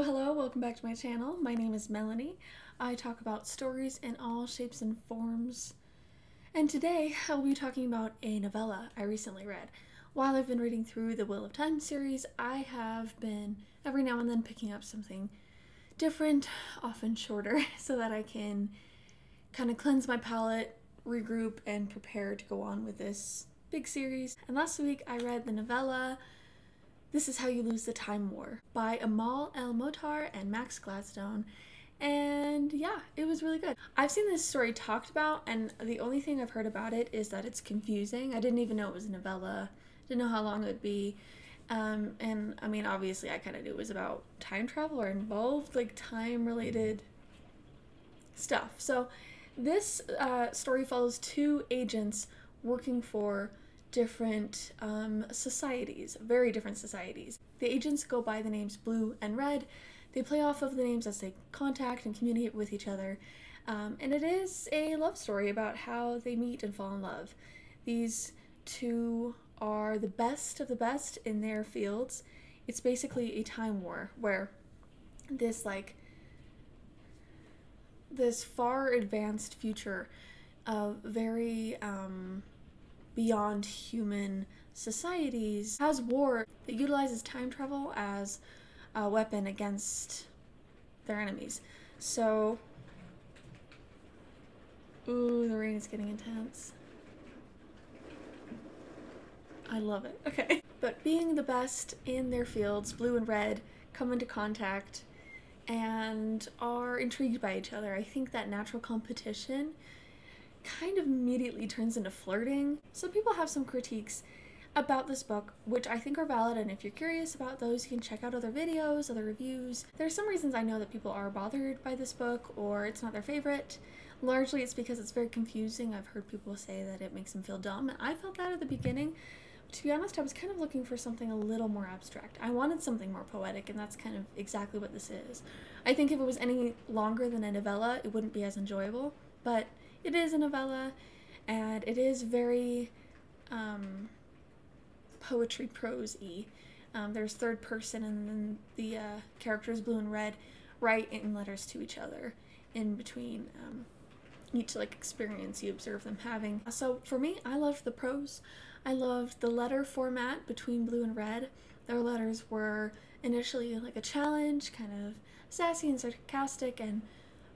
Hello, welcome back to my channel. My name is Melanie. I talk about stories in all shapes and forms. And today I'll be talking about a novella I recently read. While I've been reading through the Wheel of Time series, I have been every now and then picking up something different, often shorter, so that I can kind of cleanse my palate, regroup, and prepare to go on with this big series. And last week I read the novella This Is How You Lose the Time War by Amal El-Mohtar and Max Gladstone. And yeah, it was really good. I've seen this story talked about, and the only thing I've heard about it is that it's confusing. I didn't even know it was a novella. Didn't know how long it would be. And I mean, obviously I kind of knew it was about time travel or involved like time-related stuff. So this story follows two agents working for different societies, very different societies. The agents go by the names Blue and Red. They play off of the names as they contact and communicate with each other. And it is a love story about how they meet and fall in love. These two are the best of the best in their fields. It's basically a time war where this far advanced future of very beyond human societies has war that utilizes time travel as a weapon against their enemies. So, ooh, the rain is getting intense. I love it. Okay. But being the best in their fields, Blue and Red come into contact and are intrigued by each other. I think that natural competition kind of immediately turns into flirting. So people have some critiques about this book, which I think are valid, and if you're curious about those, you can check out other videos, other reviews. There's some reasons I know that people are bothered by this book, or it's not their favorite. Largely it's because it's very confusing. I've heard people say that it makes them feel dumb, and I felt that at the beginning. To be honest, I was kind of looking for something a little more abstract. I wanted something more poetic, and that's kind of exactly what this is. I think if it was any longer than a novella, it wouldn't be as enjoyable, but it is a novella, and it is very poetry prose-y. There's third person, and then the characters Blue and Red write in letters to each other in between each experience you observe them having. So for me, I loved the prose. I loved the letter format between Blue and Red. Their letters were initially like a challenge, kind of sassy and sarcastic, and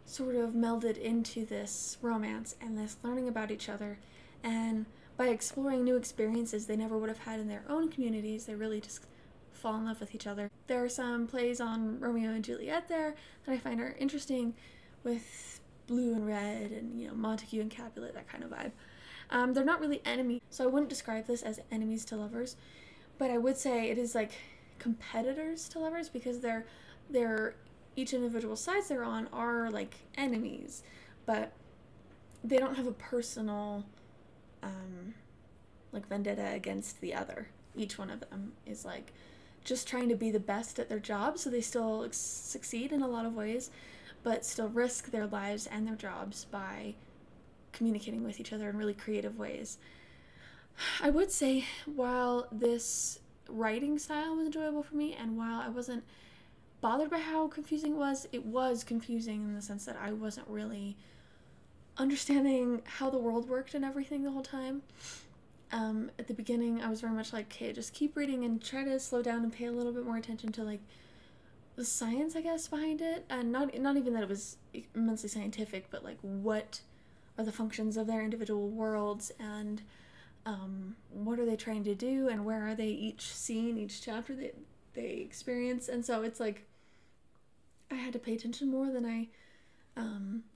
sort of melded into this romance and this learning about each other. And by exploring new experiences they never would have had in their own communities, they really just fall in love with each other. There are some plays on Romeo and Juliet there that I find are interesting, with Blue and Red and, Montague and Capulet, that kind of vibe. They're not really enemies, so I wouldn't describe this as enemies to lovers, but I would say it is like competitors to lovers, because they're each individual sides they're on are like enemies, but they don't have a personal vendetta against the other. Each one of them is just trying to be the best at their job, so they still succeed in a lot of ways, but still risk their lives and their jobs by communicating with each other in really creative ways. I would say while this writing style was enjoyable for me, and while I wasn't bothered by how confusing it was confusing in the sense that I wasn't really understanding how the world worked and everything the whole time. At the beginning I was very much like, okay, just keep reading and try to slow down and pay a little bit more attention to the science, I guess, behind it, and not even that it was immensely scientific, but what are the functions of their individual worlds, and what are they trying to do, and where are they each scene, each chapter that they experience. And so it's I had to pay attention more than I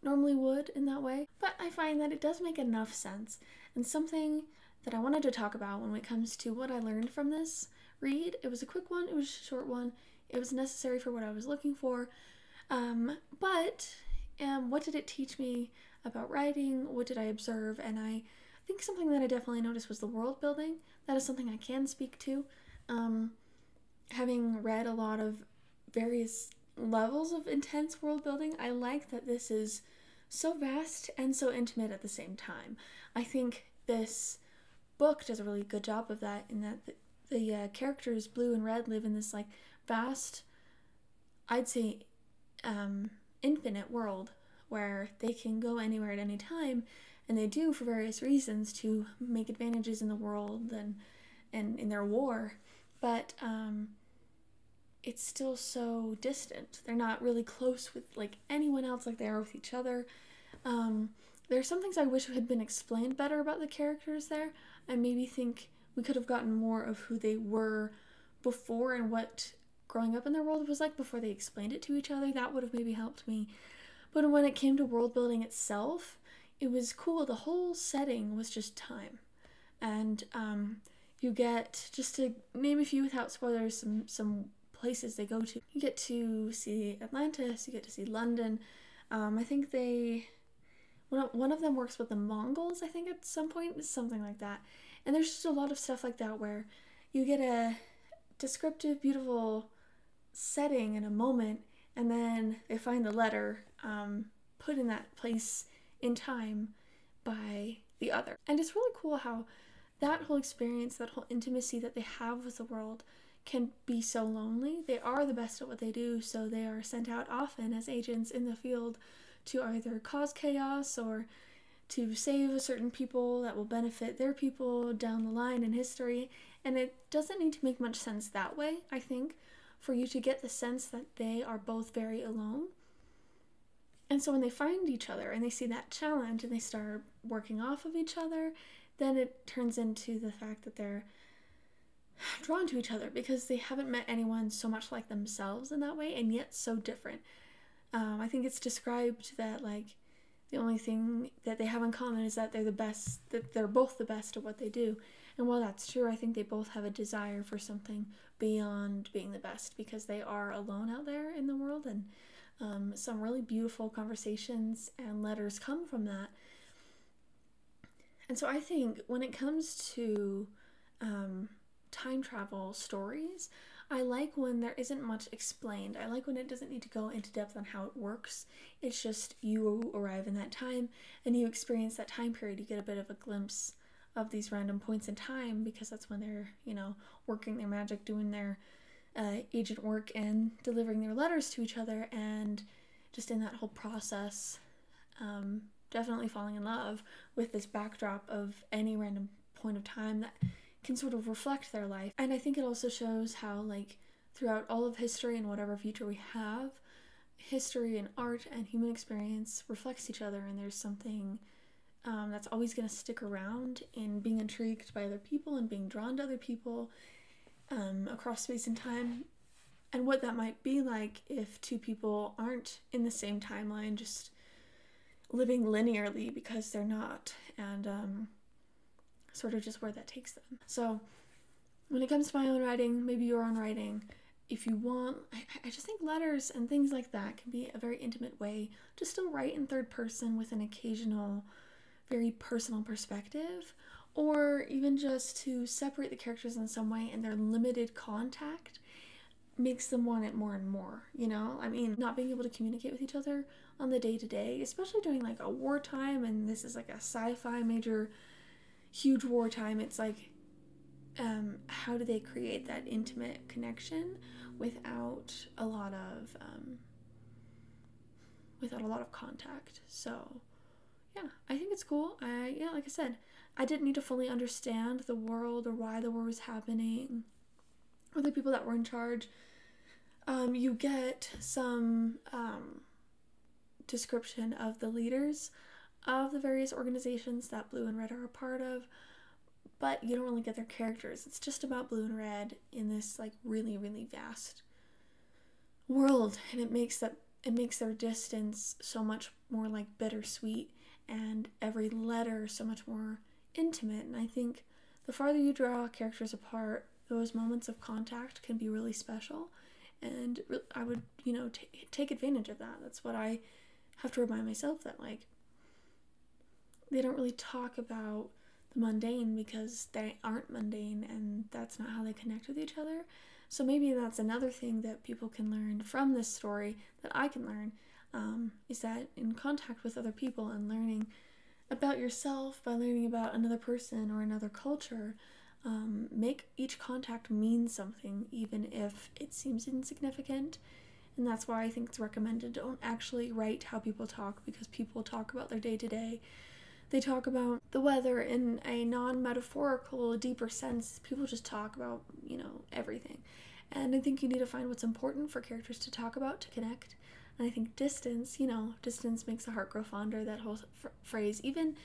normally would in that way, but I find that it does make enough sense. And something that I wanted to talk about when it comes to what I learned from this read, it was a quick one, it was a short one, it was necessary for what I was looking for, but what did it teach me about writing? What did I observe? And I think something that I definitely noticed was the world building. That is something I can speak to. Having read a lot of various levels of intense world building, I like that this is so vast and so intimate at the same time. I think this book does a really good job of that, in that the characters Blue and Red live in this vast I'd say, infinite world where they can go anywhere at any time, and they do for various reasons to make advantages in the world and in their war, but it's still so distant. They're not really close with like anyone else like they are with each other. There are some things I wish had been explained better about the characters there. I maybe think we could have gotten more of who they were before and what growing up in their world was like before they explained it to each other. That would have maybe helped me. But when it came to world building itself, it was cool. The whole setting was just time. And you get, just to name a few without spoilers, some places they go to. You get to see Atlantis, you get to see London. I think one of them works with the Mongols, I think at some point, something like that. And there's just a lot of stuff like that where you get a descriptive, beautiful setting and a moment, and then they find the letter put in that place in time by the other. And it's really cool how that whole experience, that whole intimacy that they have with the world can be so lonely. They are the best at what they do, so they are sent out often as agents in the field to either cause chaos or to save a certain people that will benefit their people down the line in history. And it doesn't need to make much sense that way, I think, for you to get the sense that they are both very alone. And so when they find each other and they see that challenge and they start working off of each other, then it turns into the fact that they're drawn to each other because they haven't met anyone so much like themselves in that way, and yet so different. I think it's described that like the only thing that they have in common is that they're the best, that they're both the best at what they do. And while that's true, I think they both have a desire for something beyond being the best because they are alone out there in the world, and some really beautiful conversations and letters come from that. And so I think when it comes to time travel stories, I like when there isn't much explained. I like when it doesn't need to go into depth on how it works. It's just you arrive in that time and you experience that time period. You get a bit of a glimpse of these random points in time because that's when they're, working their magic, doing their agent work and delivering their letters to each other, and just in that whole process, definitely falling in love with this backdrop of any random point of time that can sort of reflect their life. And I think it also shows how, like, throughout all of history and whatever future we have, history and art and human experience reflects each other, and there's something that's always going to stick around in being intrigued by other people and being drawn to other people across space and time, and what that might be like if two people aren't in the same timeline, just living linearly because they're not, and sort of just where that takes them. So when it comes to my own writing, maybe your own writing, if you want, I just think letters and things like that can be a very intimate way to still write in third person with an occasional very personal perspective, or even just to separate the characters in some way, and their limited contact makes them want it more and more, I mean, not being able to communicate with each other on the day-to-day, especially during like a wartime, and this is like a sci-fi major huge wartime, it's like how do they create that intimate connection without a lot of contact? So yeah, I think it's cool. Like I said, I didn't need to fully understand the world or why the war was happening or the people that were in charge. You get some description of the leaders of the various organizations that Blue and Red are a part of, but you don't really get their characters. It's just about Blue and Red in this like really, really vast world, and it makes their distance so much more like bittersweet, and every letter so much more intimate. And I think the farther you draw characters apart, those moments of contact can be really special, and I would take advantage of that. That's what I have to remind myself, that like they don't really talk about the mundane because they aren't mundane, and that's not how they connect with each other. So maybe that's another thing that people can learn from this story, that I can learn, is that in contact with other people and learning about yourself by learning about another person or another culture, make each contact mean something, even if it seems insignificant, And that's why I think it's recommended. Don't actually write how people talk, because people talk about their day-to-day. They talk about the weather in a non-metaphorical, deeper sense. People just talk about, everything. And I think you need to find what's important for characters to talk about, to connect. And I think distance, distance makes the heart grow fonder, that whole phrase. Even,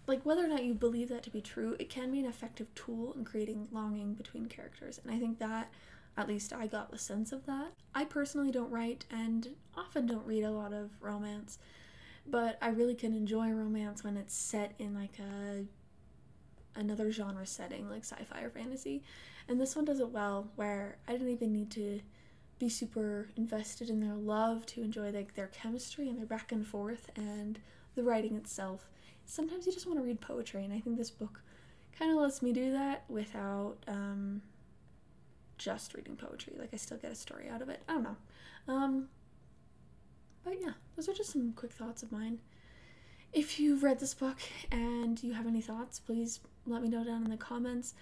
like, whether or not you believe that to be true, it can be an effective tool in creating longing between characters. And I think that, at least I got the sense of that. I personally don't write and often don't read a lot of romance, but I really can enjoy romance when it's set in like another genre setting, like sci-fi or fantasy. And this one does it well, where I didn't even need to be super invested in their love to enjoy like their chemistry and their back and forth and the writing itself. Sometimes you just want to read poetry, and I think this book kind of lets me do that without just reading poetry. Like, I still get a story out of it. I don't know. But yeah, those are just some quick thoughts of mine. If you've read this book and you have any thoughts, please let me know down in the comments.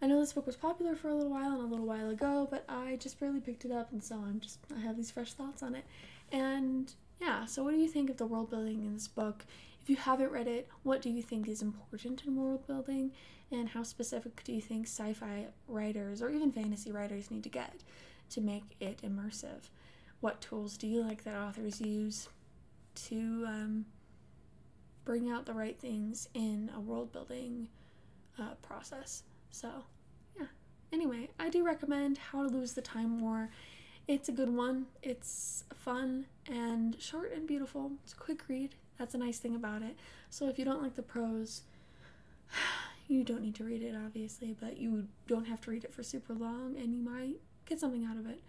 I know this book was popular for a little while and a little while ago, but I just barely picked it up, and so I have these fresh thoughts on it. And yeah, so what do you think of the world building in this book? If you haven't read it, what do you think is important in world building, and how specific do you think sci-fi writers or even fantasy writers need to get to make it immersive? What tools do you like that authors use to bring out the right things in a world building process? So yeah, anyway, I do recommend How to Lose the Time War. It's a good one. It's fun and short and beautiful. It's a quick read. That's a nice thing about it. So if you don't like the prose, you don't need to read it, obviously, but you don't have to read it for super long, and you might get something out of it.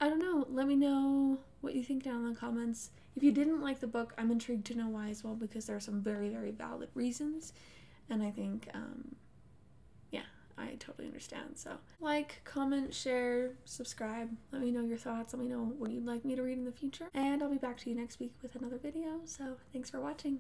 I don't know. Let me know what you think down in the comments. If you didn't like the book, I'm intrigued to know why as well, because there are some very, very valid reasons. And I think, yeah, I totally understand. So like, comment, share, subscribe. Let me know your thoughts. Let me know what you'd like me to read in the future. And I'll be back to you next week with another video. So thanks for watching.